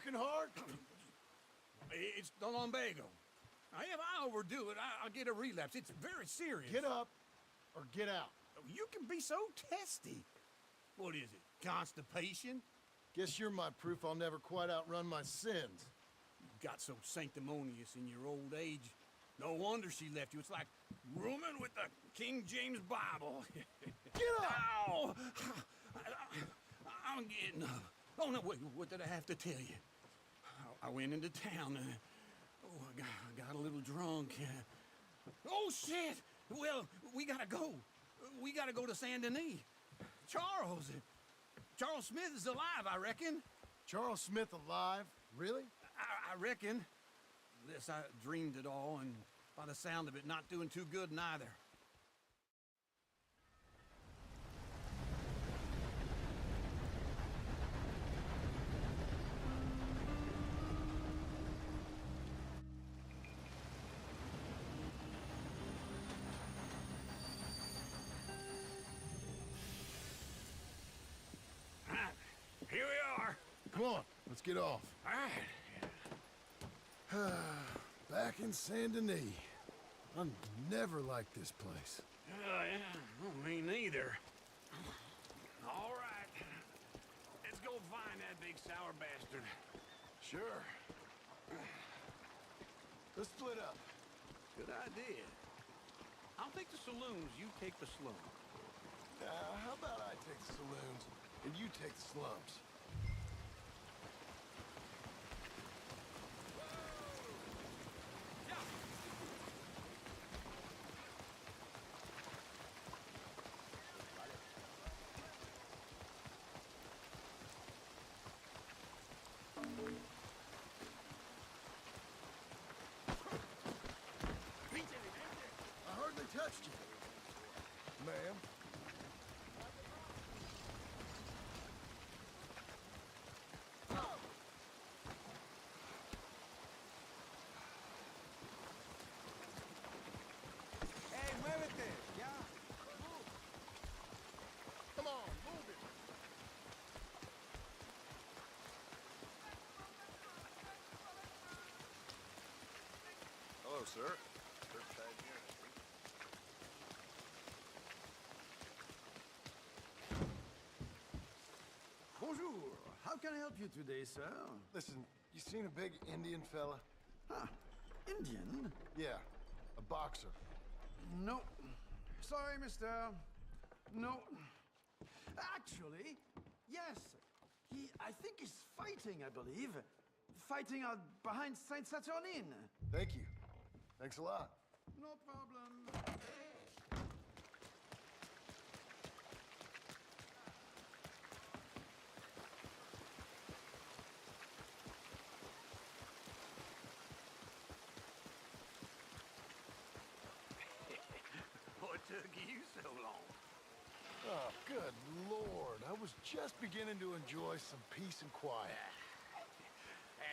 working hard? It's the lumbago. If I overdo it, I'll get a relapse. It's very serious. Get up or get out. You can be so testy. What is it, constipation? Guess you're my proof I'll never quite outrun my sins. You got so sanctimonious in your old age. No wonder she left you. It's like rooming with the King James Bible. Get up! Ow! I'm getting up. Oh, no, wait, what did I have to tell you? I went into town. I got a little drunk. Oh, shit! Well, we gotta go. We gotta go to Saint Denis. Charles Smith is alive, I reckon. Charles Smith alive? Really? I reckon. Unless I dreamed it all, and by the sound of it, not doing too good neither. Here we are. Come on, let's get off. All right. Back in Saint Denis. I never liked this place. Yeah, well, me neither. All right. Let's go find that big sour bastard. Sure. Let's split up. Good idea. I'll take the saloons, you take the slums. How about I take the saloons and you take the slums? I hardly touched you, ma'am. Hey, muévete, ya. Move. Come on, move it. Hello, sir. First time here. Bonjour. How can I help you today, sir? Listen, you seen a big Indian fella? Huh. Indian? Yeah, a boxer. No. Sorry, mister. No. Actually, yes. I think he's fighting, I believe. Fighting out behind Saint Saturnine. Thank you. Thanks a lot. No problem. What took you so long? Oh, good Lord. I was just beginning to enjoy some peace and quiet.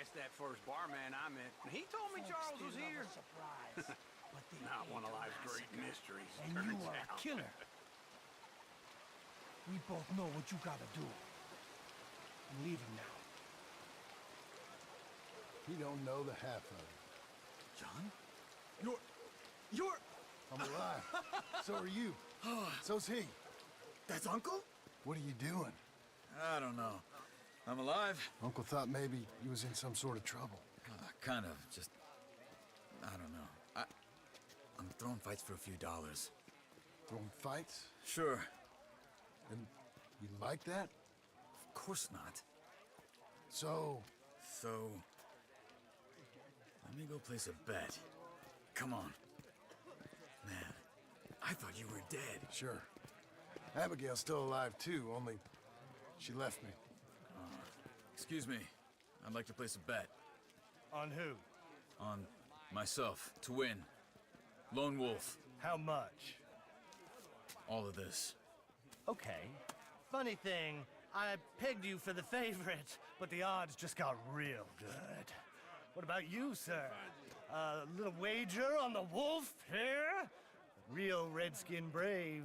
Asked that first barman I met. He told me Charles was here. Surprise. But they Not hate one of a life's great massacre. mysteries, And turns you are out. a killer. We both know what you gotta do. I'm leaving now. He don't know the half of it. John? You're... I'm alive. So are you. So's he. That's Uncle? What are you doing? I don't know. I'm alive. Uncle thought maybe he was in some sort of trouble. Kind of. Just... I don't know. I'm throwing fights for a few dollars. Throwing fights? Sure. And you like that? Of course not. So, let me go place a bet. Come on. Man, I thought you were dead. sure. Abigail's still alive too, only she left me. Excuse me. I'd like to place a bet. On who? On myself, to win. Lone Wolf. How much? All of this. Okay. Funny thing, I pegged you for the favorite, but the odds just got real good. What about you, sir? A little wager on the wolf here? Real redskin brave.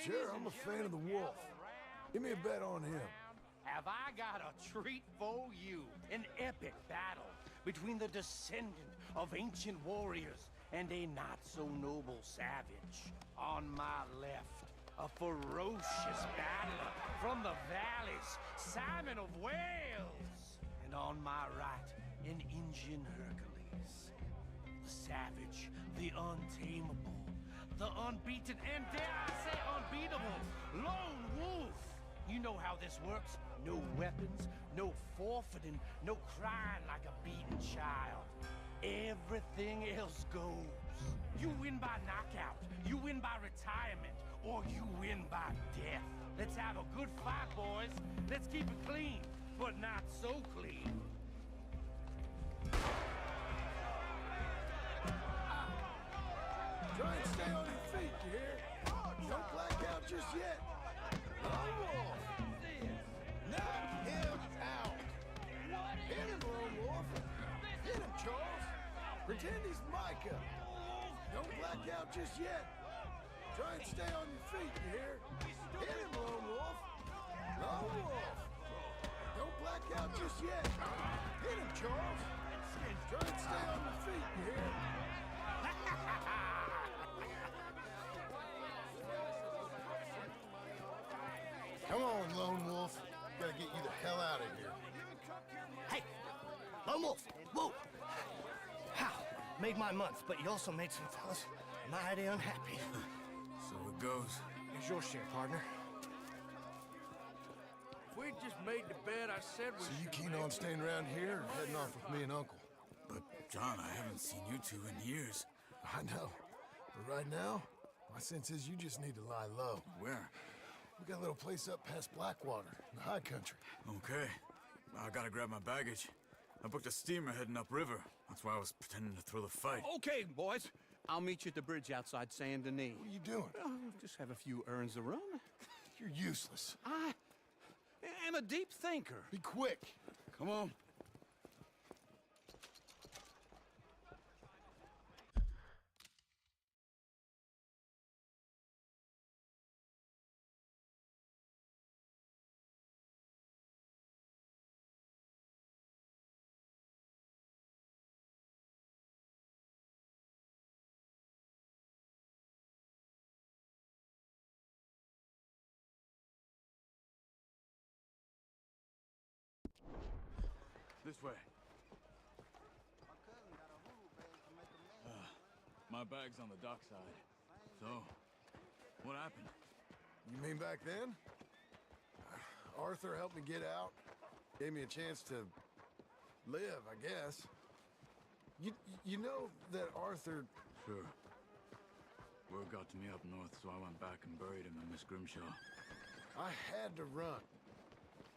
Sure, I'm a fan of the wolf. Give me a bet on him. Have I got a treat for you? An epic battle between the descendant of ancient warriors and a not-so-noble savage. On my left, a ferocious battler from the valleys, Simon of Wales. And on my right, an Indian Hercules. The savage, the untamable, the unbeaten, and dare I say unbeatable, Lone Wolf. You know how this works. No weapons, no forfeiting, no crying like a beaten child. Everything else goes. You win by knockout, you win by retirement, or you win by death. Let's have a good fight, boys. Let's keep it clean, but not so clean. Try and stay on your feet, you hear? Don't black out just yet. Lone Wolf! Knock him out! Hit him, Lone Wolf! Hit him, Charles! Pretend he's Micah! Don't black out just yet! Try and stay on your feet, you hear? Hit him, Lone Wolf! Lone Wolf! Don't black out just yet! Hit him, Charles! Try and stay on your feet, you hear? Come on, Lone Wolf. Gotta get you the hell out of here. Hey, Lone Wolf, whoa! How? Made my month, but you also made some fellas mighty unhappy. So it goes. Here's your share, partner. If we'd just made the bet I said we So you should keen make, on staying around here or heading off with me and Uncle? But, John, I haven't seen you two in years. I know. But right now, my sense is you just need to lie low. Where? We got a little place up past Blackwater, in the high country. Okay. I gotta grab my baggage. I booked a steamer heading upriver. That's why I was pretending to throw the fight. Okay, boys. I'll meet you at the bridge outside Saint Denis. What are you doing? Just have a few errands to run. You're useless. I am a deep thinker. Be quick. Come on. This way. My bag's on the dockside. So, what happened? You mean back then? Arthur helped me get out. Gave me a chance to live, I guess. You know that Arthur... Sure. Word got to me up north, so I went back and buried him in Miss Grimshaw. I had to run.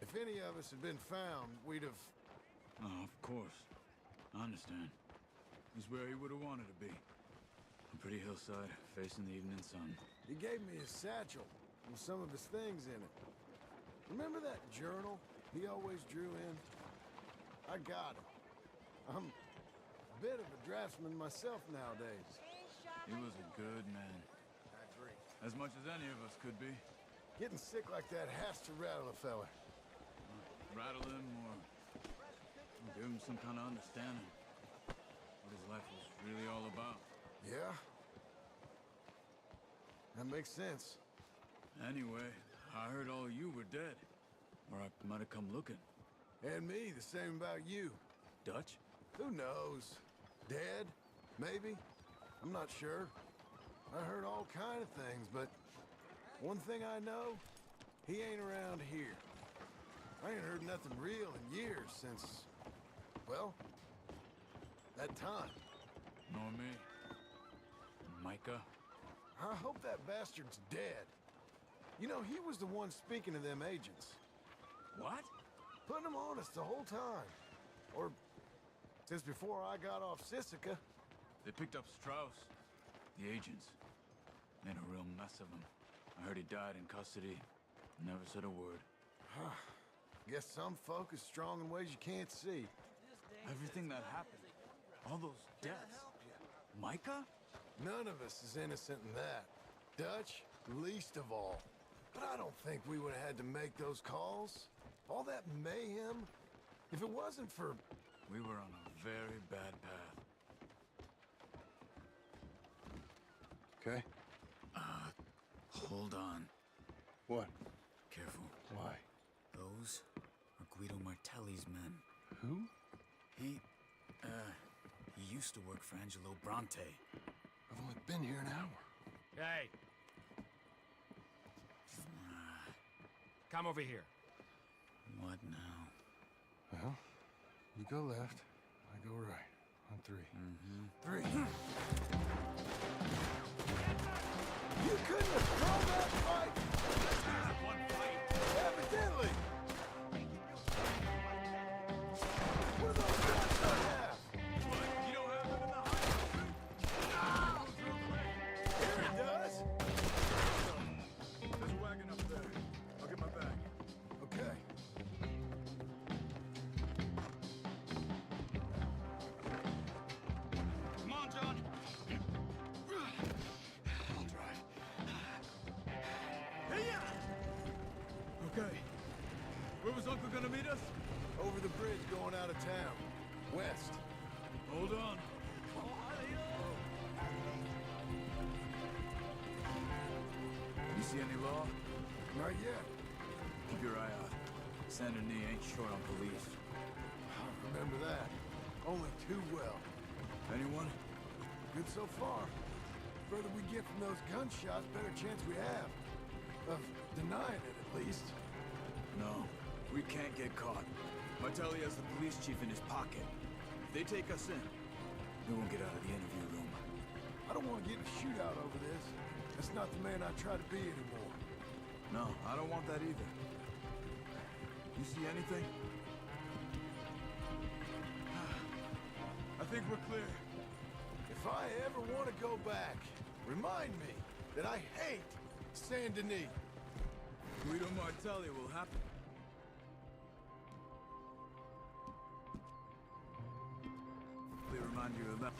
If any of us had been found, we'd have... Oh, of course. I understand. He's where he would have wanted to be. A pretty hillside, facing the evening sun. He gave me his satchel with some of his things in it. Remember that journal he always drew in? I got it. I'm a bit of a draftsman myself nowadays. He was a good man. I agree. As much as any of us could be. Getting sick like that has to rattle a fella. Rattle him or give him some kind of understanding. What his life was really all about. Yeah? That makes sense. Anyway, I heard all you were dead. Or I might have come looking. And me, the same about you. Dutch? Who knows? Dead? Maybe? I'm not sure. I heard all kind of things, but one thing I know, he ain't around here. I ain't heard nothing real in years since, well, that time. Nor me. Micah? I hope that bastard's dead. You know, he was the one speaking to them agents. What? Putting them on us the whole time. Or since before I got off Sisika. They picked up Strauss. The agents. Made a real mess of him. I heard he died in custody. Never said a word. Guess some folk is strong in ways you can't see. Everything that happened. All those deaths. Micah? None of us is innocent in that. Dutch, least of all. But I don't think we would have had to make those calls. All that mayhem. If it wasn't for... We were on a very bad path. Okay. Hold on. What? Careful. Why? Those are Guido Martelli's men. Who? He used to work for Angelo Bronte. I've only been here an hour. Hey. Come over here. What now? Well, you go left, I go right. On three. Mm-hmm. 3. You couldn't have thrown that fight! One fight. Evidently! What are those guns I have? What? You don't have them in the house? Here it does! There's a wagon up there. I'll get my bag. Okay. Come on, John. I'll drive. Okay. Where was Uncle gonna meet us? Over the bridge going out of town. West. Hold on. You see any law? Not yet. Keep your eye out. Saint Denis ain't short on police. I remember that. Only too well. Anyone? Good so far. Further we get from those gunshots, better chance we have. Of denying it, at least. No. We can't get caught. Martelli has the police chief in his pocket. If they take us in, we won't get out of the interview room. I don't want to get in a shootout over this. That's not the man I try to be anymore. No, I don't want that either. You see anything? I think we're clear. If I ever want to go back, remind me that I hate Saint Denis. Guido Martelli will happen. They remind you of that.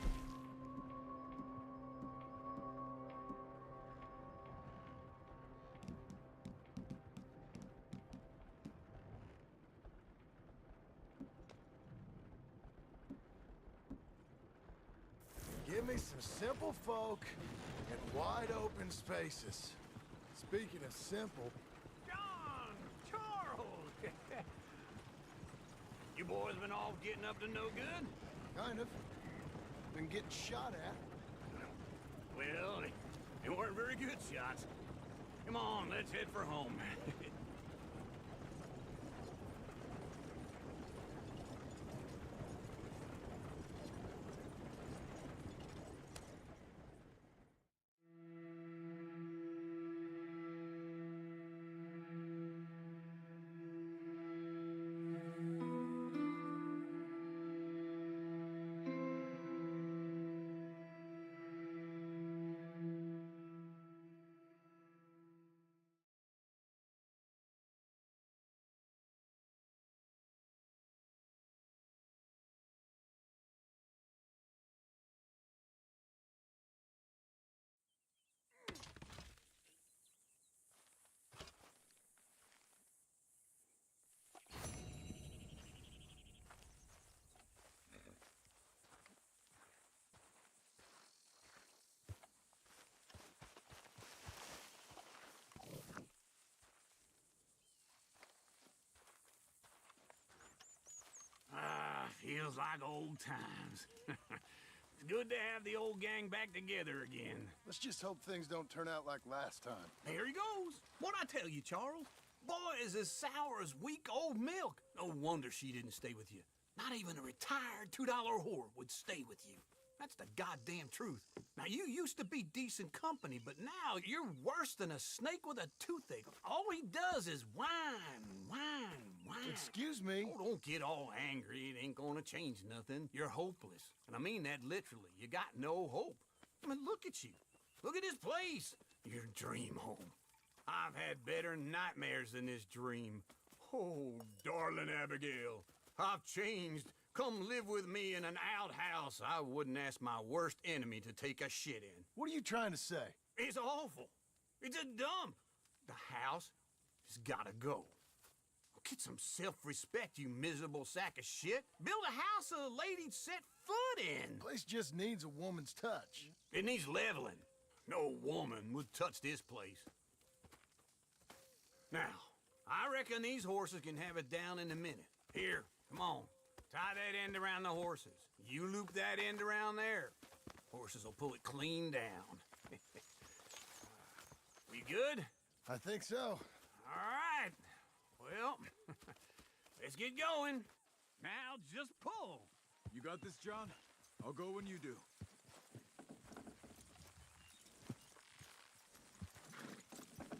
Give me some simple folk and wide open spaces. Speaking of simple, John! Charles! You boys been all getting up to no good? kind of. Been getting shot at. Well, they weren't very good shots. Come on, let's head for home. Feels like old times. It's good to have the old gang back together again. Let's just hope things don't turn out like last time. There he goes. What'd I tell you, Charles? Boy is as sour as week-old milk. No wonder she didn't stay with you. Not even a retired $2 whore would stay with you. That's the goddamn truth. Now, you used to be decent company, but now you're worse than a snake with a toothache. All he does is whine, whine, whine. Excuse me? Oh, don't get all angry. It ain't gonna change nothing. You're hopeless. And I mean that literally. You got no hope. I mean, look at you. Look at this place. Your dream home. I've had better nightmares than this dream. Oh, darling Abigail, I've changed. Come live with me in an outhouse I wouldn't ask my worst enemy to take a shit in. What are you trying to say? It's awful. It's a dump. The house has gotta go. Get some self-respect, you miserable sack of shit. Build a house a lady'd set foot in. Place just needs a woman's touch. It needs leveling. No woman would touch this place. Now, I reckon these horses can have it down in a minute. Here, come on. Tie that end around the horses. You loop that end around there. Horses will pull it clean down. We good? I think so. All right. Well, let's get going. Now just pull. You got this, John? I'll go when you do.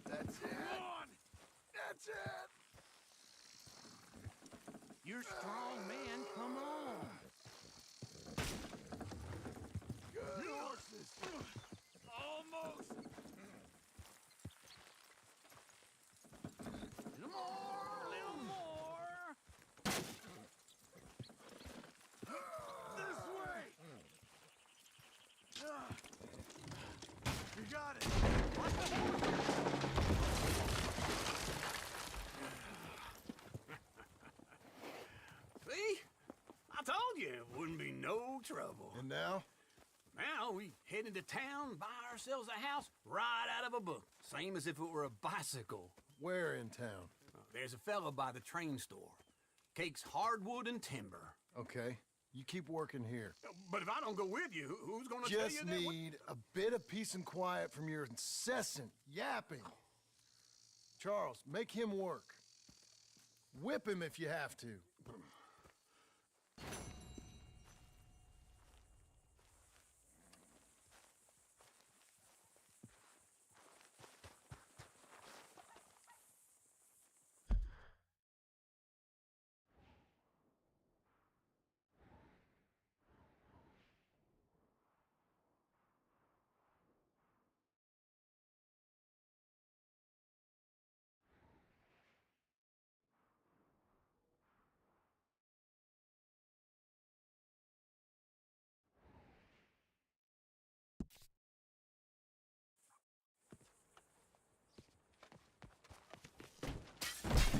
That's it. Come on! That's it. You're strong, man. Come on. Good horses. Almost! Little more, little more. This way! You got it! See? I told you it wouldn't be no trouble. And now? Now we head into town, buy ourselves a house right out of a book. Same as if it were a bicycle. Where in town? There's a fella by the train store. Cakes hardwood and timber. Okay. You keep working here. But if I don't go with you, who's gonna tell Just you that? need a bit of peace and quiet from your incessant yapping. Charles, make him work. Whip him if you have to.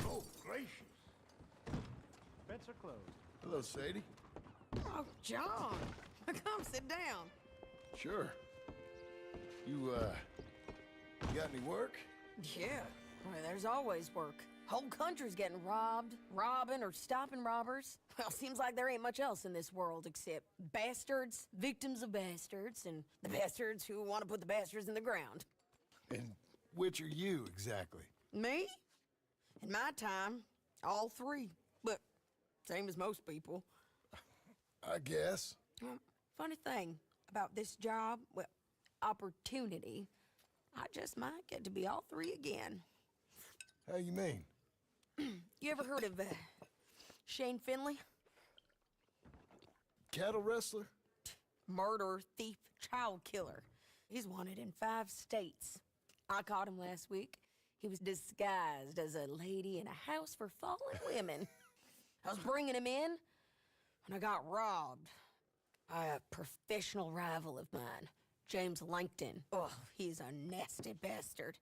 Oh, gracious. Beds are closed. Hello, Sadie. Oh, John. Come sit down. Sure. You got any work? Yeah. Well, there's always work. Whole country's getting robbed, robbing, or stopping robbers. Well, seems like there ain't much else in this world except bastards, victims of bastards, and the bastards who want to put the bastards in the ground. And which are you, exactly? Me? In my time, all three. But same as most people. I guess. Well, funny thing about this job, well, opportunity, I just might get to be all three again. How you mean? You ever heard of Shane Finley? Cattle wrestler? Murderer, thief, child killer. He's wanted in 5 states. I caught him last week. He was disguised as a lady in a house for fallen women. I was bringing him in when I got robbed by a professional rival of mine, James Langton. Oh, he's a nasty bastard.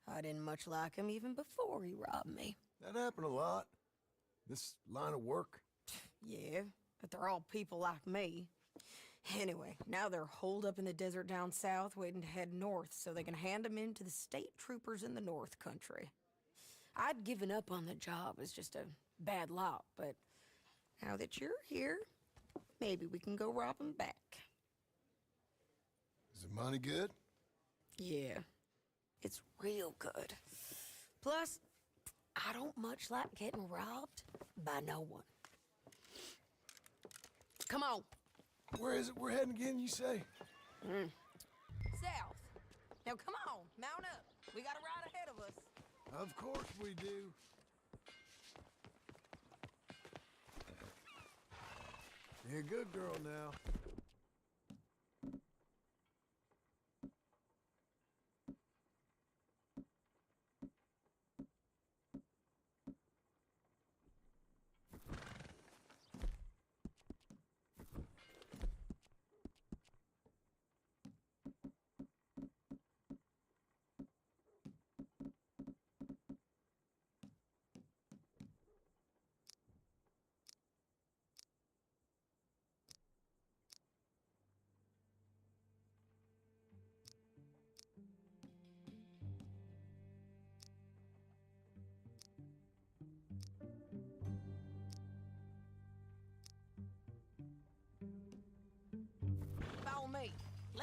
I didn't much like him even before he robbed me. That happened a lot. This line of work. Yeah, but they're all people like me. Anyway, now they're holed up in the desert down south waiting to head north so they can hand them in to the state troopers in the north country. I'd given up on the job as just a bad lot, but now that you're here, maybe we can go rob them back. Is the money good? Yeah, it's real good. Plus, I don't much like getting robbed by no one. Come on. Where is it we're heading again, you say? South. Now come on, mount up. We got a ride ahead of us. Of course we do. You're a good girl now.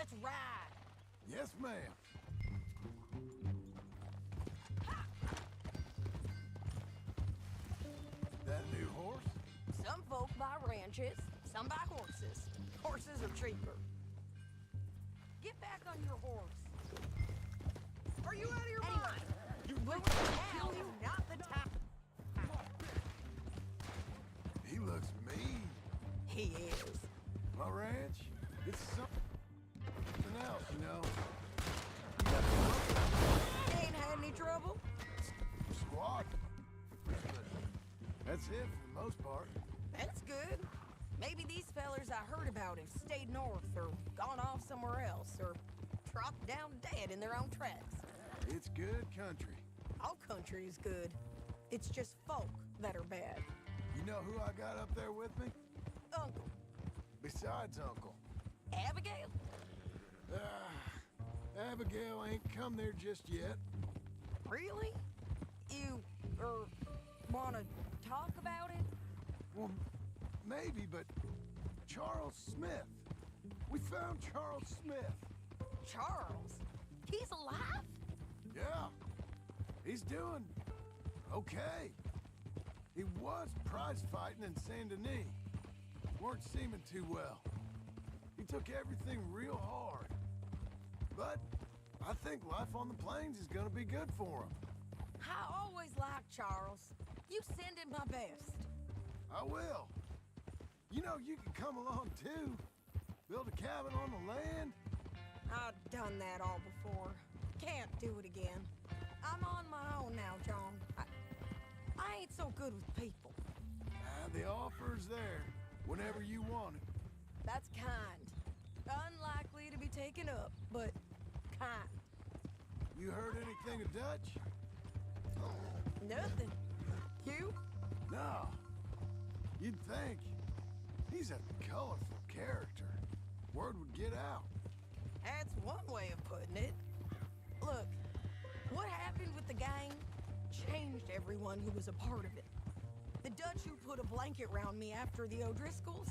Let's ride. Yes, ma'am. That new horse? Some folk buy ranches, some buy horses. Horses are cheaper. Get back on your horse. Are you out of your mind? Anyway, now is not the time. He looks mean. He is. My ranch? It's something else, you know. You got the Ain't had any trouble? squad. That's it for the most part. That's good. Maybe these fellers I heard about have stayed north or gone off somewhere else or dropped down dead in their own tracks. It's good country. All country is good. It's just folk that are bad. You know who I got up there with me? Uncle, Besides Uncle. Abigail? Abigail ain't come there just yet. Really? You, wanna talk about it? Well, maybe, but Charles Smith. We found Charles Smith. Charles? He's alive? Yeah. He's doing okay. He was prize fighting in Saint Denis. Weren't seeming too well. He took everything real hard. But I think life on the plains is gonna be good for him. I always liked Charles. You send him my best. I will. You know, you can come along too. Build a cabin on the land. I've done that all before. Can't do it again. I'm on my own now, John. I ain't so good with people. The offer's there whenever you want it. That's kind. Unlikely to be taken up, but kind. You heard anything of Dutch? Nothing. You? No. You'd think. He's a colorful character. Word would get out. That's one way of putting it. Look, what happened with the gang changed everyone who was a part of it. The Dutch who put a blanket round me after the O'Driscolls,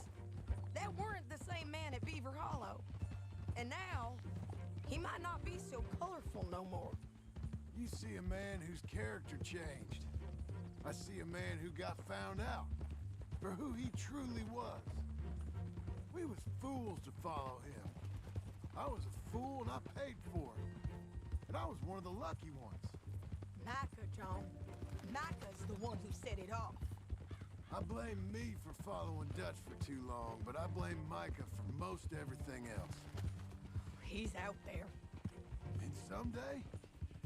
that weren't the same man at Beaver Hollow. And now, he might not be so colorful no more. You see a man whose character changed. I see a man who got found out for who he truly was. We was fools to follow him. I was a fool and I paid for it. And I was one of the lucky ones. Micah, John. Micah's the one who set it off. I blame me for following Dutch for too long, but I blame Micah for most everything else. He's out there. And someday,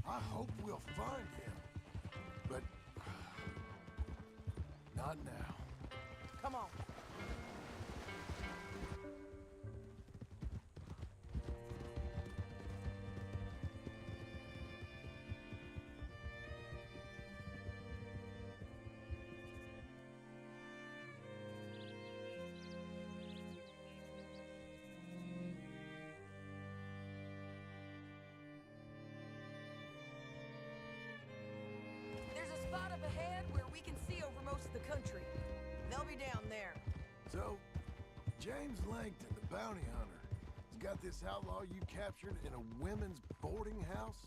I hope we'll find him. But not now. Come on. There's a spot up ahead where we can see over most of the country. They'll be down there. So, James Langton, the bounty hunter, has got this outlaw you captured in a women's boarding house?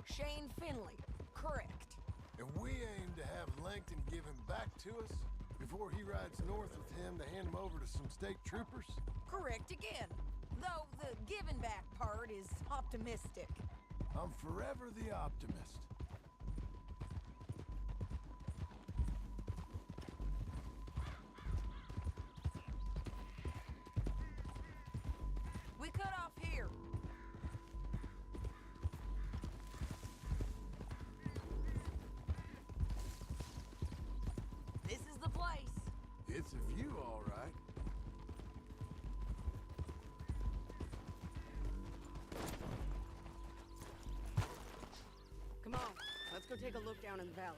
Shane Finley. Correct. And we aim to have Langton give him back to us before he rides north with him to hand him over to some state troopers? Correct again. Though the giving back part is optimistic. I'm forever the optimist. We cut off here. This is the place. It's a view, all right. Come on, let's go take a look down in the valley.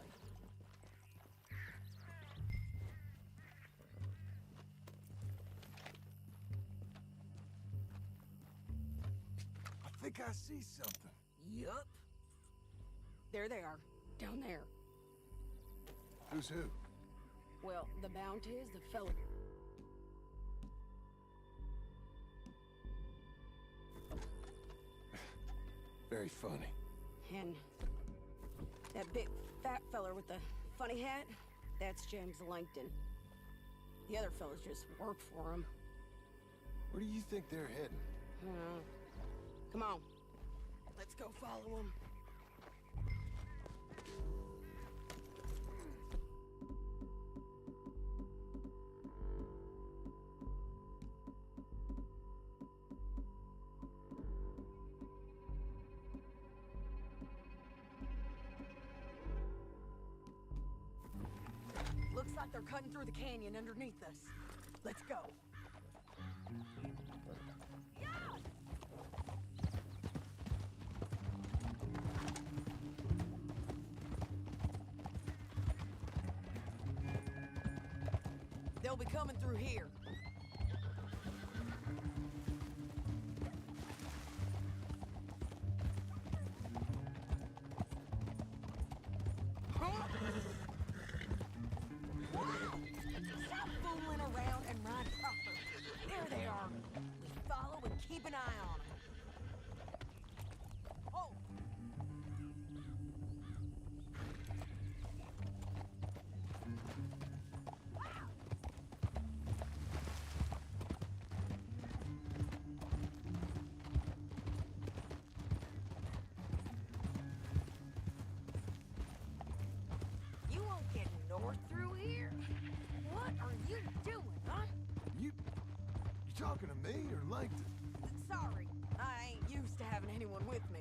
I think I see something. Yup. There they are. Down there. Who's who? Well, the bounty is the fellow. Very funny. And that big fat feller with the funny hat, that's James Langton. The other fellas just work for him. Where do you think they're heading? Come on. Let's go follow him. Looks like they're cutting through the canyon underneath us. Let's go. They'll be coming through here. Huh? Wow! Stop fooling around and run proper. There they are. Just follow and keep an eye on them. Oh! You won't get north through here. What are you doing, huh? You talking to me or Langton? Sorry, I ain't used to having anyone with me.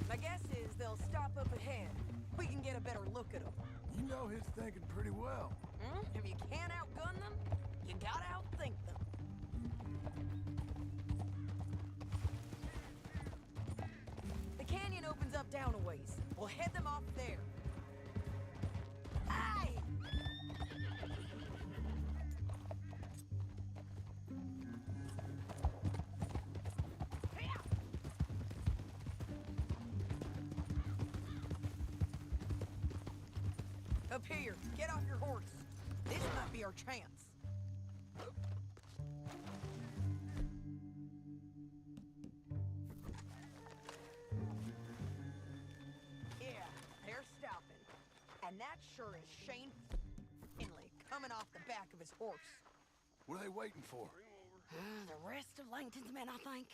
My guess is they'll stop up ahead. We can get a better look at them. You know his thinking pretty well. If you can't outgun them, you gotta outthink them. The canyon opens up down a ways. We'll head them off there. Hey! Up here, get off your horse. This might be our chance. Yeah, they're stopping. And that sure is Shane Finley coming off the back of his horse. What are they waiting for? The rest of Langton's men, I think.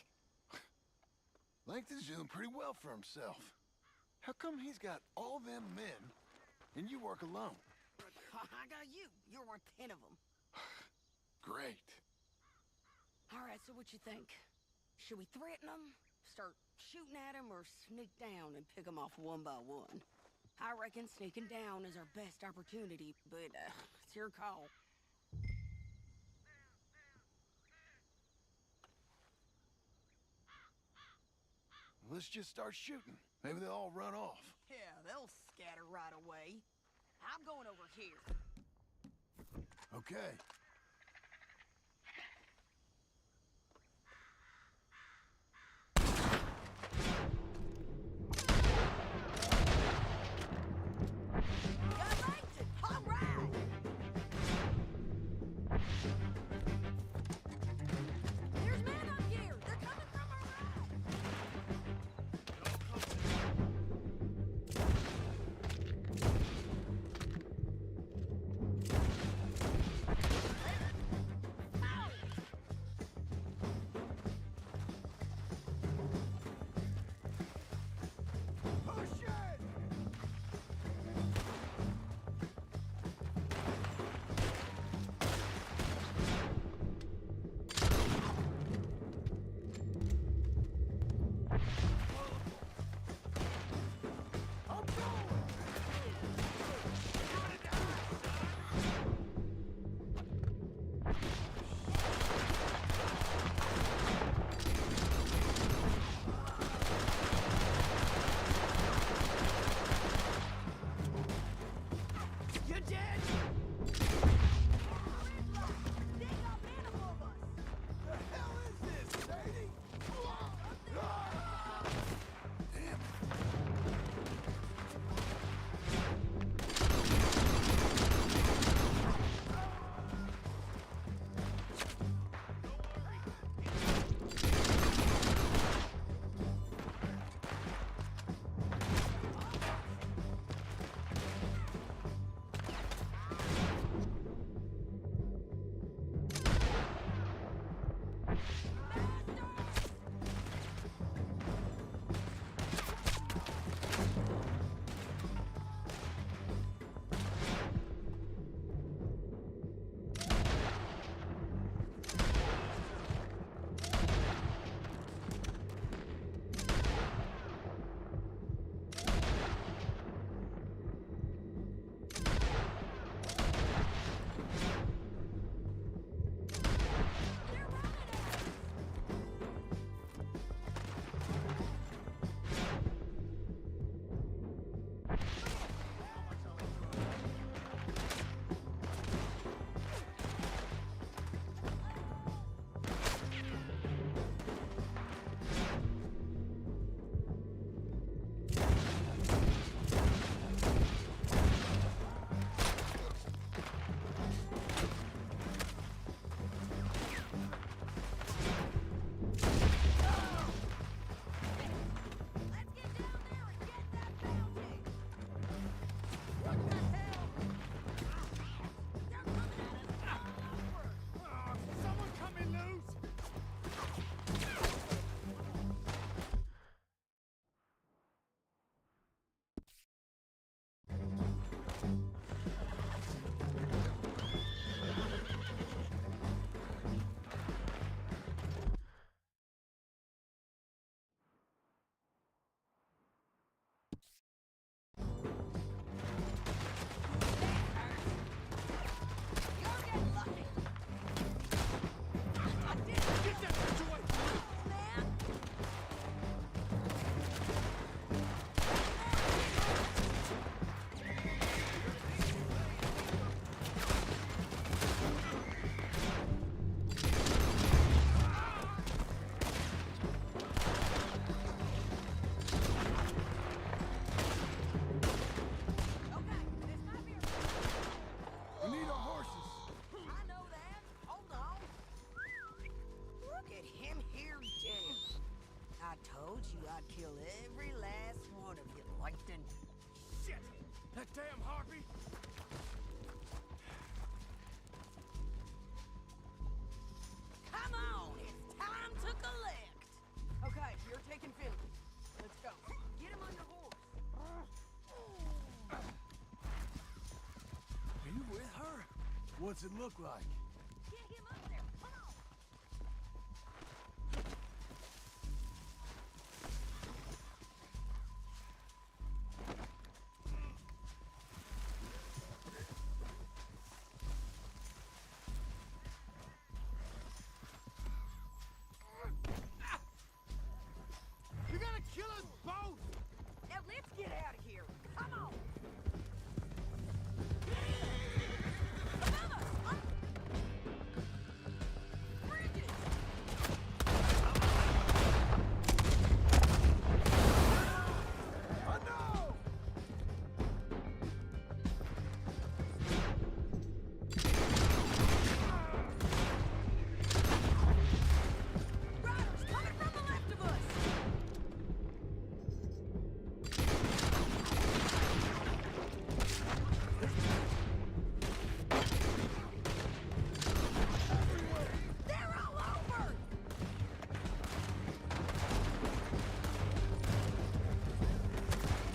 Langton's doing pretty well for himself. How come he's got all them men and you work alone? I got you. You're worth 10 of them. Great. All right, so what you think? Should we threaten them, start shooting at them, or sneak down and pick them off one by one? I reckon sneaking down is our best opportunity, but it's your call. Let's just start shooting. Maybe they'll all run off. Yeah, they'll scatter right away. I'm going over here. Okay. Got Langton! All right! There's men up here! They're coming from our right! damn harpy! Come on, it's time to collect. Okay, you're taking Finley. Let's go. Get him on your horse. Are you with her? What's it look like? Get him up there. Come on. You're gonna kill us both! Now let's get out of here. Come on. Above us. Up. Bridges. I know! Riders coming from the left of us. They're all over.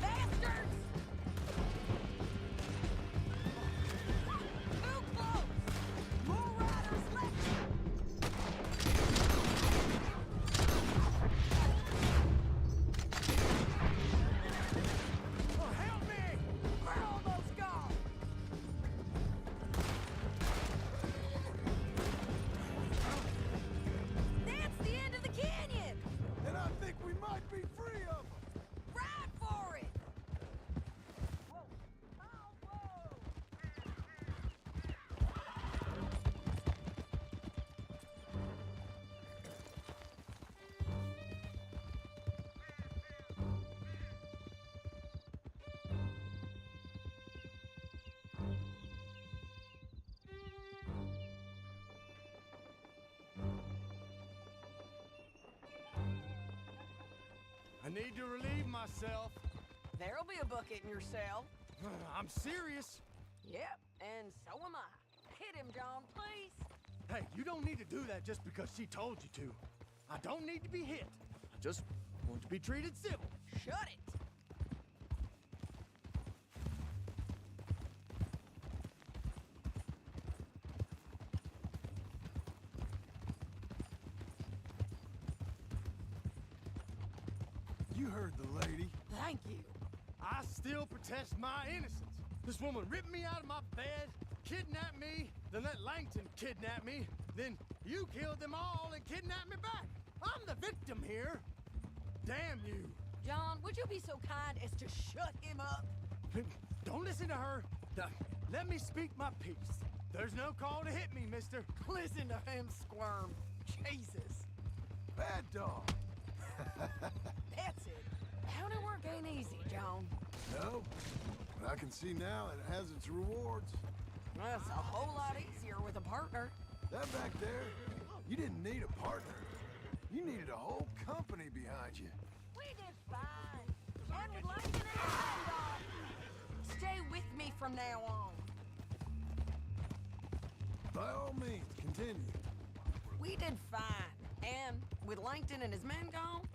Bastards! Too close. More riders left. Oh, help me! We're almost gone. That's the end of the canyon. And I think we might be free of them. Ride for it. Whoa. Oh, whoa. I need to relieve myself. There'll be a bucket in your cell. I'm serious. Yep, and so am I. Hit him, John, please. Hey, you don't need to do that just because she told you to. I don't need to be hit. I just want to be treated civil. Shut it. You heard the lady. Thank you. I still protest my innocence. This woman ripped me out of my bed, kidnapped me, then let Langton kidnap me, then you killed them all and kidnapped me back. I'm the victim here. Damn you. John, would you be so kind as to shut him up? Don't listen to her. Let me speak my piece. There's no call to hit me, mister. Listen to him squirm. Jesus. Bad dog. That's it. County work ain't easy, John. No, but I can see now it has its rewards. That's a whole lot easier with a partner. That back there, you didn't need a partner. You needed a whole company behind you. We did fine. And with Langton and his hand on. Stay with me from now on. By all means, continue. We did fine. And with Langton and his men gone,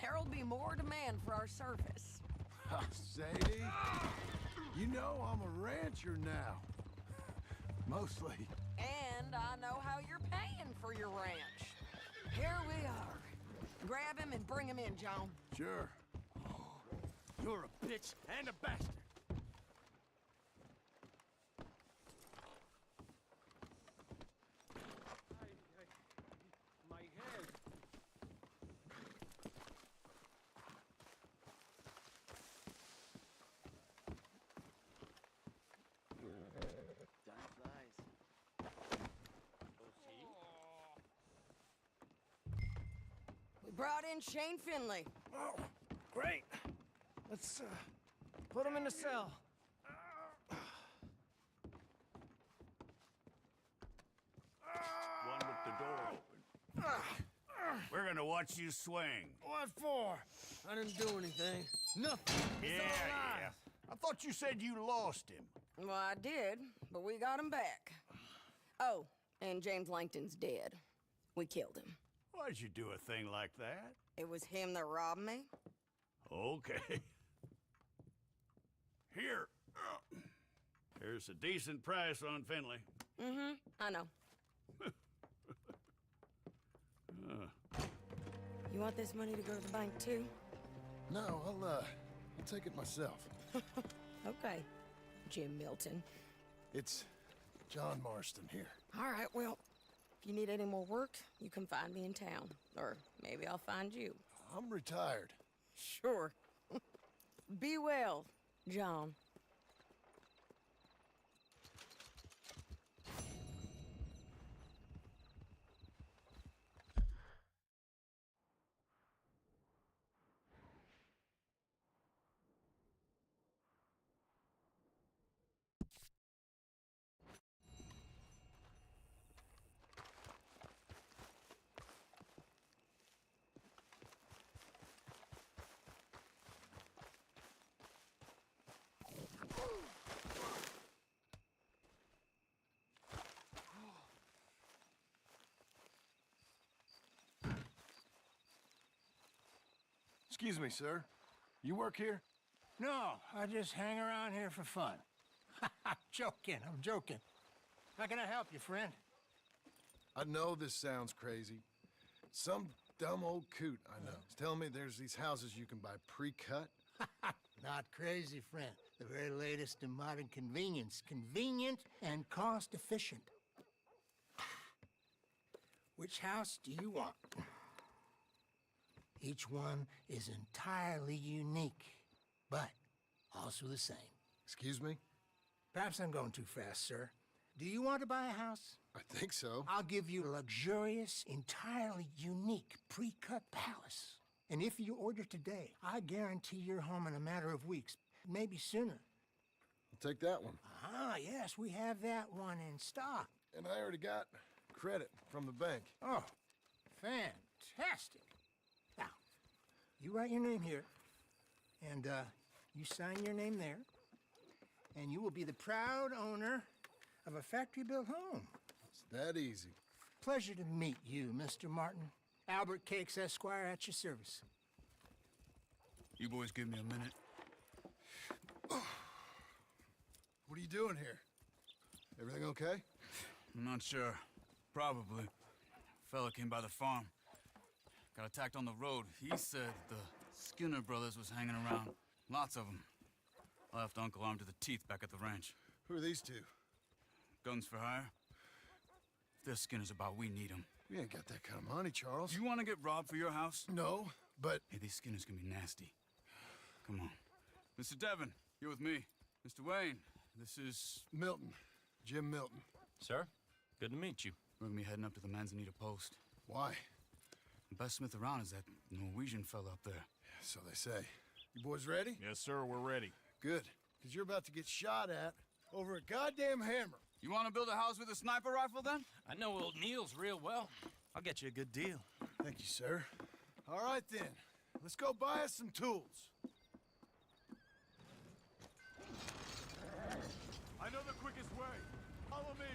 there'll be more demand for our service. Sadie, you know I'm a rancher now. Mostly. And I know how you're paying for your ranch. Here we are. Grab him and bring him in, John. Sure. You're a bitch and a bastard. My head. We brought in Shane Finley. Oh, great. Let's put him in the cell. One with the door open. We're gonna watch you swing. What for? I didn't do anything. Nothing. It's all lies. I thought you said you lost him. Well, I did, but we got him back. Oh, and James Langton's dead. We killed him. Why'd you do a thing like that? It was him that robbed me. Okay. Here. Here's a decent price on Finley. Mm-hmm, I know. You want this money to go to the bank, too? No, I'll take it myself. Okay, Jim Milton. It's John Marston here. All right, well, if you need any more work, you can find me in town. Or maybe I'll find you. I'm retired. Sure. Be well, John. Excuse me, sir. You work here? No, I just hang around here for fun. I'm joking. How can I help you, friend? I know this sounds crazy. Some dumb old coot I know is telling me there's these houses you can buy pre-cut. Not crazy, friend. The very latest in modern convenience. Convenient and cost-efficient. Which house do you want? Each one is entirely unique, but also the same. Excuse me? Perhaps I'm going too fast, sir. Do you want to buy a house? I think so. I'll give you a luxurious, entirely unique pre-cut palace. And if you order today, I guarantee you're home in a matter of weeks, maybe sooner. I'll take that one. Ah, yes, we have that one in stock. And I already got credit from the bank. Oh, fantastic. Now, you write your name here, and you sign your name there, and you will be the proud owner of a factory-built home. It's that easy. Pleasure to meet you, Mr. Martin. Albert Cakes, Esquire, at your service. You boys give me a minute. What are you doing here? Everything okay? I'm not sure. Probably. Fella came by the farm. Got attacked on the road. He said the Skinner brothers was hanging around. Lots of them. I left Uncle armed to the teeth back at the ranch. Who are these two? Guns for hire? If they're Skinner's about, we need them. We ain't got that kind of money, Charles. You want to get robbed for your house? No, but... Hey, these Skinners can be nasty. Come on. Mr. Devon, you're with me. Mr. Wayne, this is... Milton. Jim Milton. Sir, good to meet you. We're gonna be heading up to the Manzanita post. Why? The best smith around is that Norwegian fella up there. So they say. You boys ready? Yes, sir, we're ready. Good. Because you're about to get shot at over a goddamn hammer. You want to build a house with a sniper rifle, then? I know old Neil's real well. I'll get you a good deal. Thank you, sir. All right, then. Let's go buy us some tools. I know the quickest way. Follow me.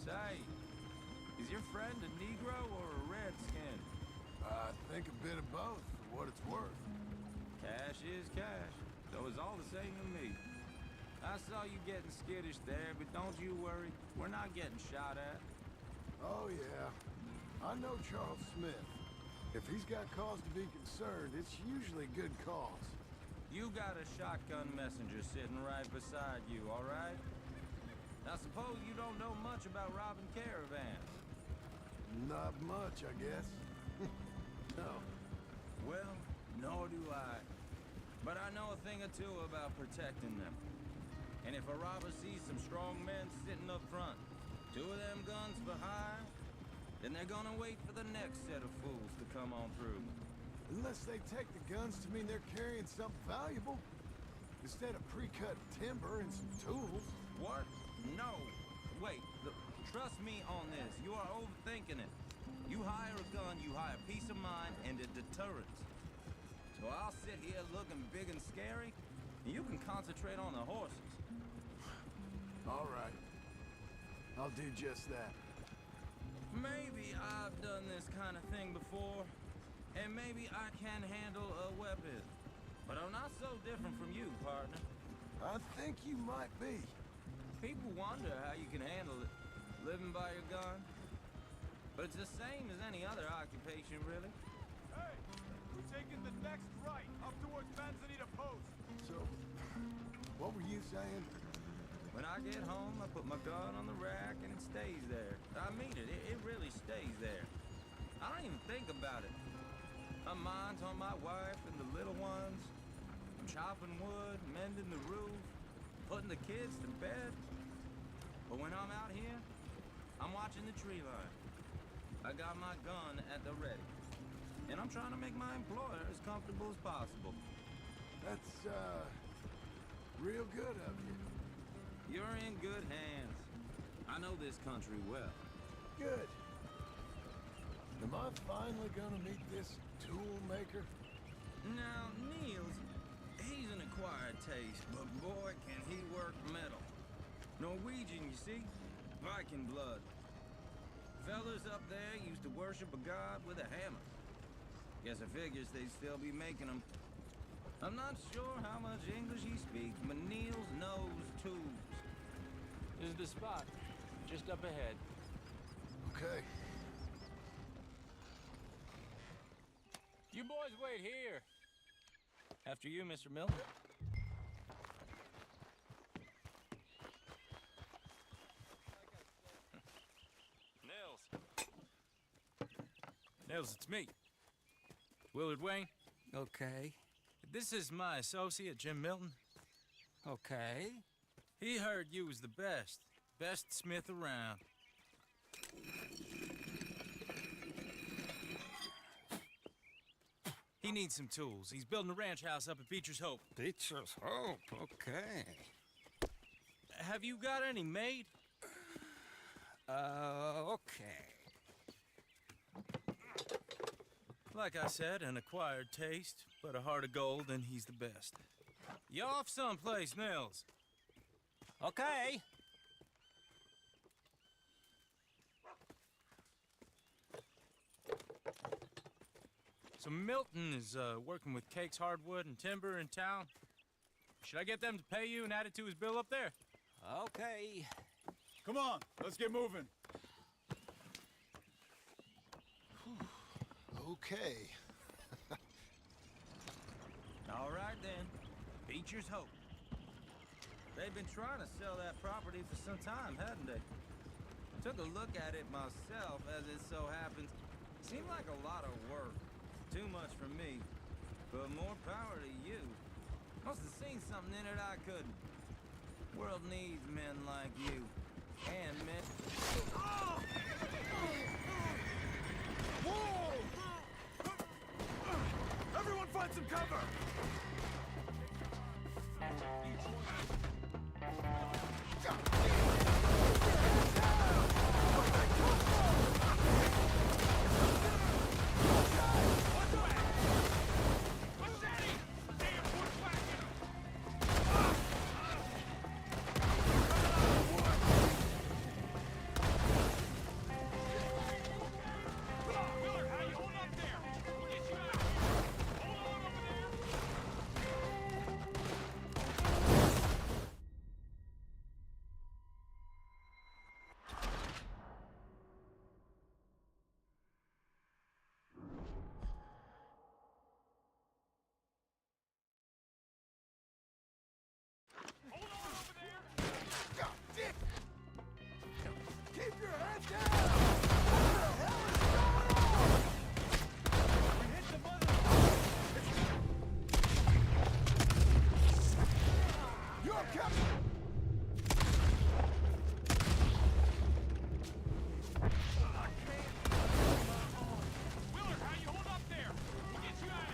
Say, is your friend a Negro or a Redskin? I think a bit of both, for what it's worth. Cash is cash, so it's all the same to me. I saw you getting skittish there, but don't you worry. We're not getting shot at. Oh, yeah. I know Charles Smith. If he's got cause to be concerned, it's usually good cause. You got a shotgun messenger sitting right beside you, all right? Now suppose you don't know much about robbing caravans. Not much, I guess. No. Well, nor do I. But I know a thing or two about protecting them. And if a robber sees some strong men sitting up front, 2 of them guns for hire, then they're gonna wait for the next set of fools to come on through. Unless they take the guns to mean they're carrying something valuable. Instead of pre-cut timber and some tools. What? No. Wait, trust me on this. You are overthinking it. You hire a gun, you hire peace of mind and a deterrence. So I'll sit here looking big and scary, and you can concentrate on the horses. All right. I'll do just that. Maybe I've done this kind of thing before, and maybe I can handle a weapon. But I'm not so different from you, partner. I think you might be. People wonder how you can handle it, living by your gun. But it's the same as any other occupation, really. Hey, we're taking the next right, up towards Manzanita Post. So, what were you saying? When I get home, I put my gun on the rack and it stays there. I mean it, it really stays there. I don't even think about it. My mind's on my wife and the little ones. I'm chopping wood, mending the roof, putting the kids to bed. But when I'm out here, I'm watching the tree line. I got my gun at the ready. And I'm trying to make my employer as comfortable as possible. That's, real good of you. You're in good hands. I know this country well. Good. Am I finally gonna meet this tool maker? Now, Niels, he's an acquired taste, but boy, can he work metal. Norwegian, you see? Viking blood. Fellas up there used to worship a god with a hammer. Guess I figures they'd still be making them. I'm not sure how much English he speaks, but Niels knows tools. This is the spot. Just up ahead. Okay. You boys wait here. After you, Mr. Milton. Nils, it's me. Willard Wayne. Okay. This is my associate, Jim Milton. Okay. He heard you was the best. Best smith around. He needs some tools. He's building a ranch house up at Beecher's Hope. Beecher's Hope, okay. Have you got any made? Okay. Like I said, an acquired taste, but a heart of gold, and he's the best. You off someplace, Nils? Okay. So Milton is working with Cake's Hardwood and Timber in town. Should I get them to pay you and add it to his bill up there? Okay. Come on, let's get moving. Okay. All right, then. Beecher's Hope. They've been trying to sell that property for some time, hadn't they? Took a look at it myself, as it so happens. Seemed like a lot of work. Too much for me. But more power to you. Must have seen something in it I couldn't. World needs men like you. And men... Whoa! Everyone find some cover! Keep your head down! What the hell is going on? We hit the mother... You're captain! Willard, how you hold up there? We'll get you out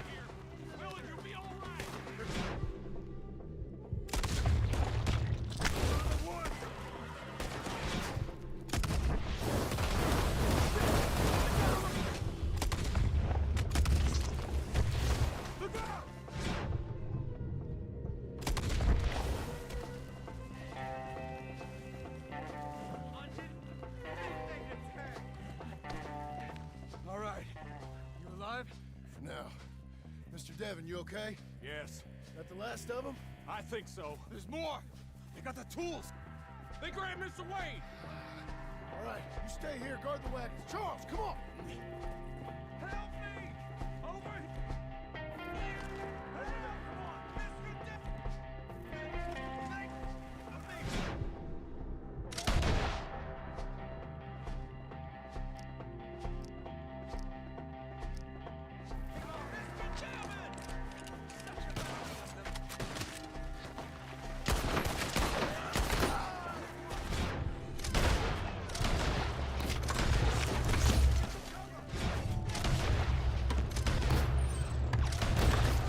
Devin, you okay? Yes, That the last of them? I think so. There's more! They got the tools! They grabbed Mr. Wayne! All right, you stay here, guard the wagons. Charles, come on! Help me! Over here! Come on! Mr.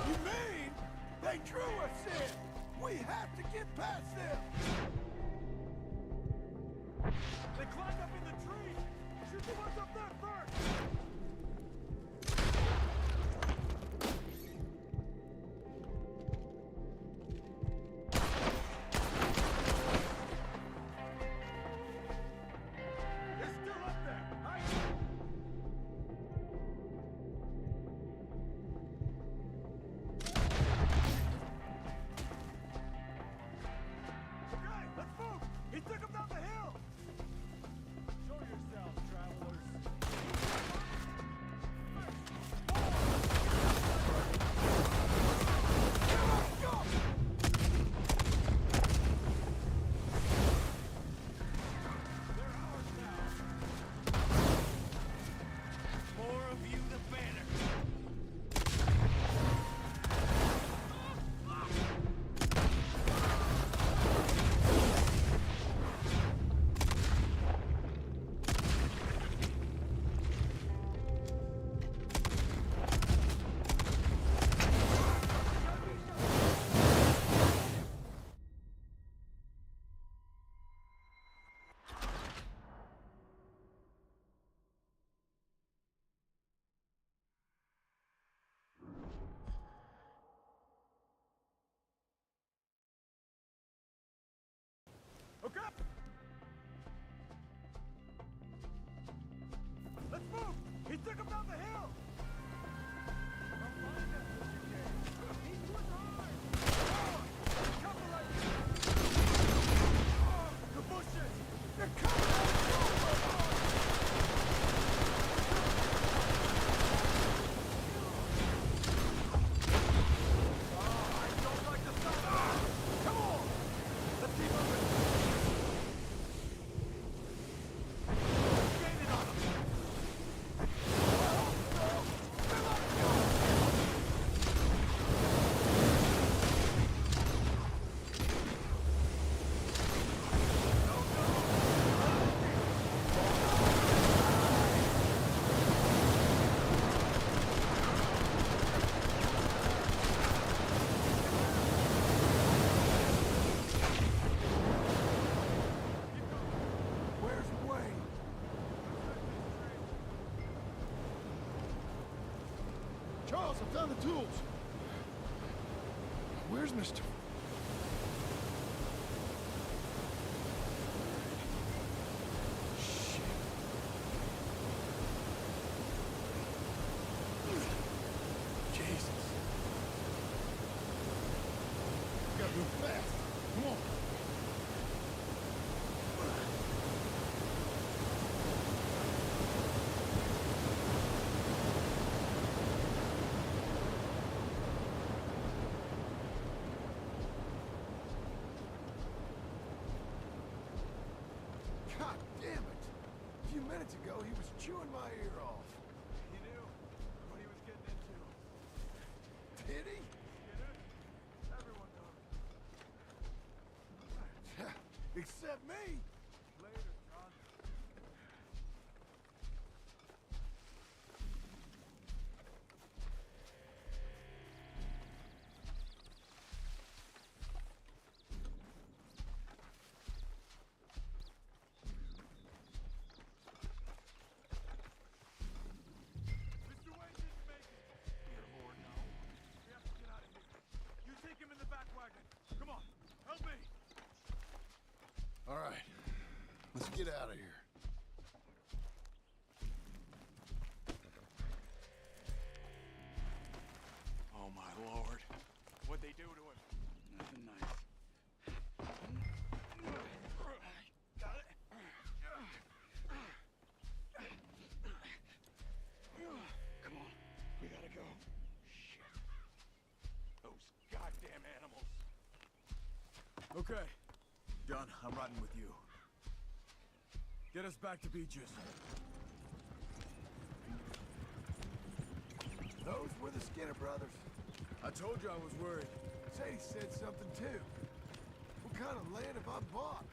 You mean they drew us in? We have to get past them! They climbed up in the tree! Shoot the ones up there first! They're still up there! Okay, let's move! He took him down the hill! Show yourselves, travelers. They're ours now. More of you, the better. Okay. Let's move! He took him down the hill! Come find us if you can. He's with ours! Couple right here! Oh, the bushes! They're coming out! Oh, I don't like the sound of it! Come on! Let's keep moving! Gaining on them! Where's Wayne? Charles, I found the tools. Where's Mr. Shit. Jesus. We gotta move fast. Come on. God damn it! A few minutes ago, he was chewing my ear off. He knew what he was getting into. Did he? Everyone knows. Except me. Later, John. Mr. Wayne didn't make it. Dear Lord, no. We have to get out of here. You take him in the back wagon. Come on, help me. All right, let's get out of here. Oh my What'd they do to him? Nothing nice. Got it. Come on, we gotta go. Shit. Those goddamn animals. Okay. John, I'm riding with you. Get us back to Beaches. Those were the Skinner brothers. I told you I was worried. Sadie said something too. What kind of land have I bought?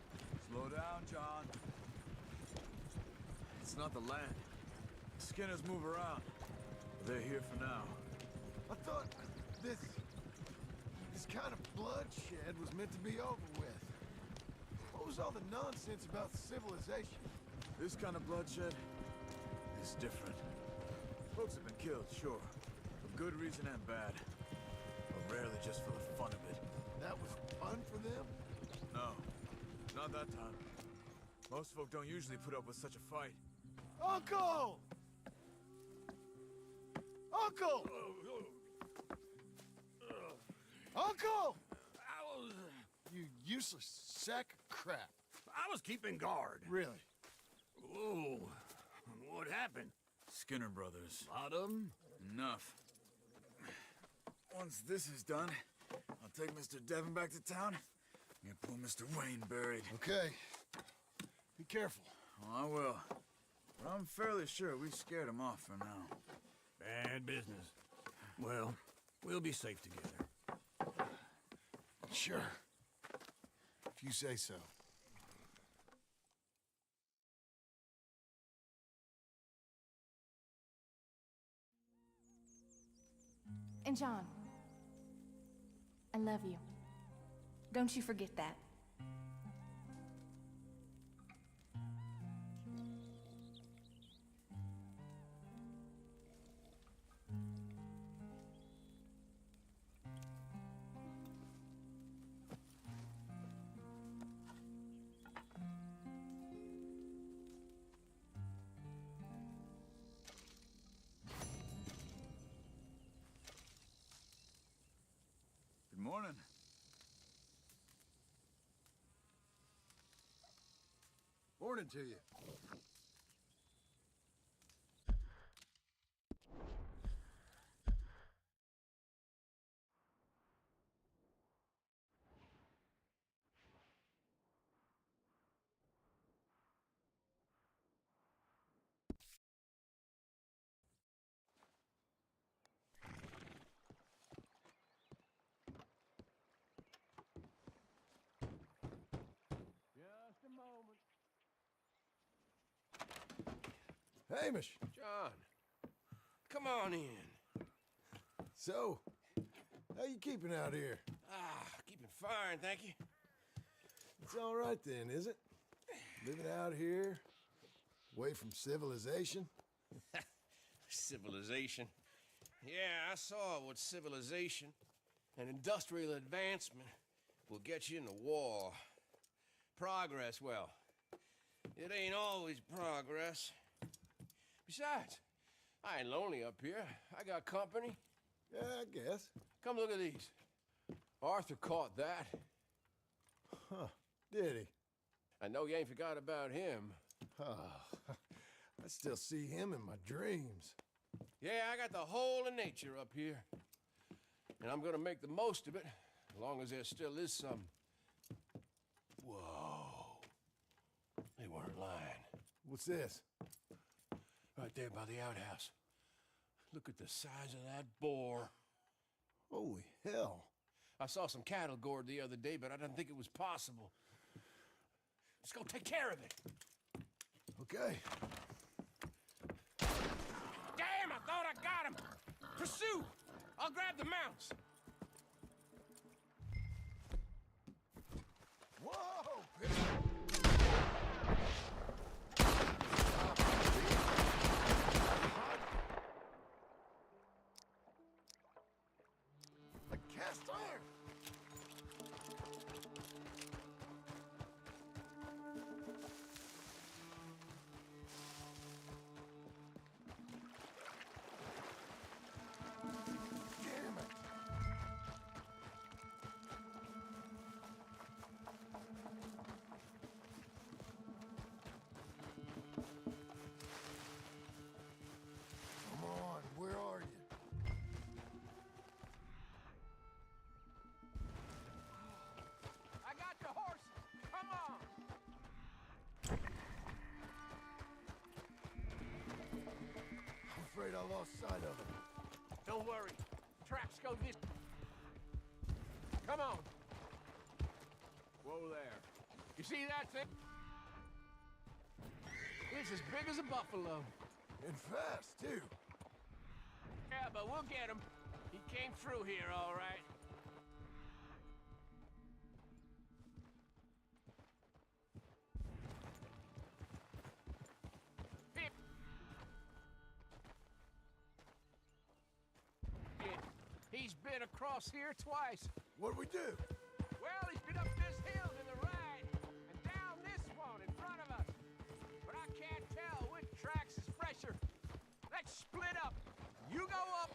Slow down, John. It's not the land. Skinners move around. They're here for now. I thought this kind of bloodshed was meant to be over with. What was all the nonsense about civilization? This kind of bloodshed is different. Folks have been killed, sure. For good reason and bad. But rarely just for the fun of it. That was fun for them? No. Not that time. Most folk don't usually put up with such a fight. Uncle! Uncle! Uncle! You useless sack of crap. I was keeping guard. Really? Whoa. What happened? Skinner brothers. Lot of them? Enough. Once this is done, I'll take Mr. Devon back to town and get poor Mr. Wayne buried. Okay. Be careful. Oh, I will. But I'm fairly sure we scared him off for now. Bad business. Well, we'll be safe together. Sure. If you say so. And John, I love you. Don't you forget that. Good morning. Morning to you. Just a moment. Hamish. John, come on in. So, how you keeping out here? Keeping fine, thank you. It's all right then, is it? Living out here, away from civilization? Civilization. Yeah, I saw what civilization and industrial advancement will get you in the war. Progress, well, it ain't always progress. Besides, I ain't lonely up here. I got company. Yeah, I guess. Come look at these. Arthur caught that. Huh, did he? I know you ain't forgot about him. Oh, I still see him in my dreams. Yeah, I got the whole of nature up here. And I'm gonna make the most of it, as long as there still is some. Whoa. They weren't lying. What's this? Right there by the outhouse. Look at the size of that boar. Holy hell. I saw some cattle gored the other day, but I didn't think it was possible. Let's go take care of it. Okay. Damn, I thought I got him. Pursue. I'll grab the mounts. Whoa! Like cast iron. Damn it. I lost sight of him. Don't worry. Tracks go this... Come on. Whoa there. You see that thing? It's as big as a buffalo. And fast, too. Yeah, but we'll get him. He came through here, all right. He's been across here twice. What'd we do? Well, he's been up this hill to the right, and down this one in front of us. But I can't tell which tracks is fresher. Let's split up. You go up,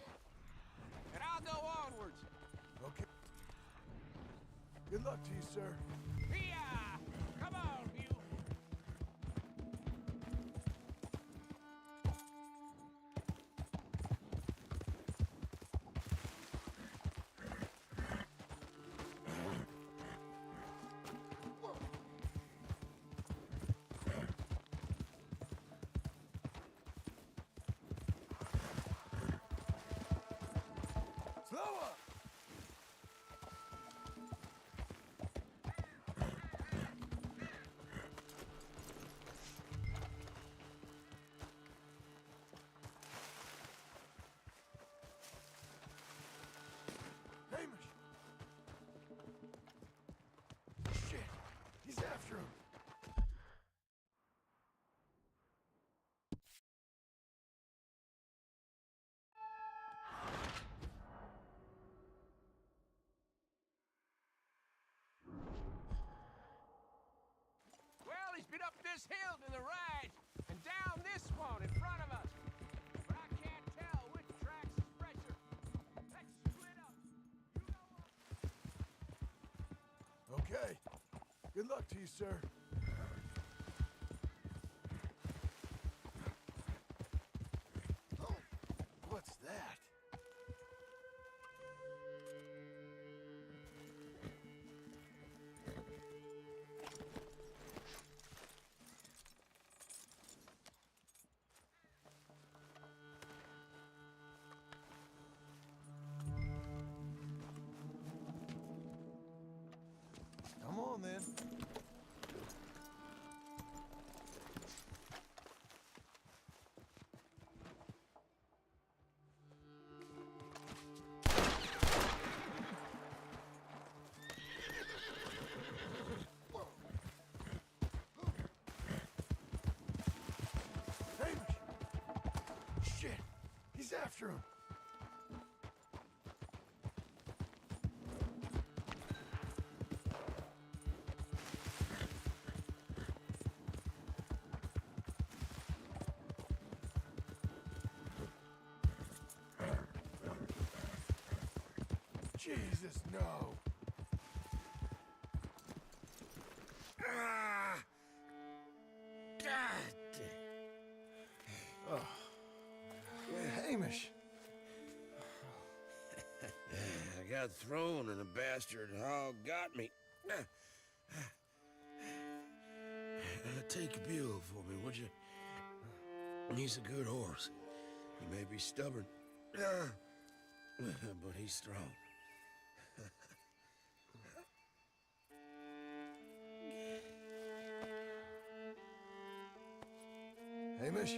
and I'll go onwards. Okay. Good luck to you, sir. Here! Come on, you! Slower! Hamish! Shit! He's after him! Well, he's been up this hill to the right, and down this one in front of us. But I can't tell which tracks is fresher. Let's split up. You go up. Okay. Good luck to you, sir. Oh, what's that? Come on, then. Hamish! Shit! He's after him! Jesus, no! Oh. Hamish! I got thrown and a bastard hog got me. Take a bugle for me, would you? He's a good horse. He may be stubborn, but he's strong. Hamish?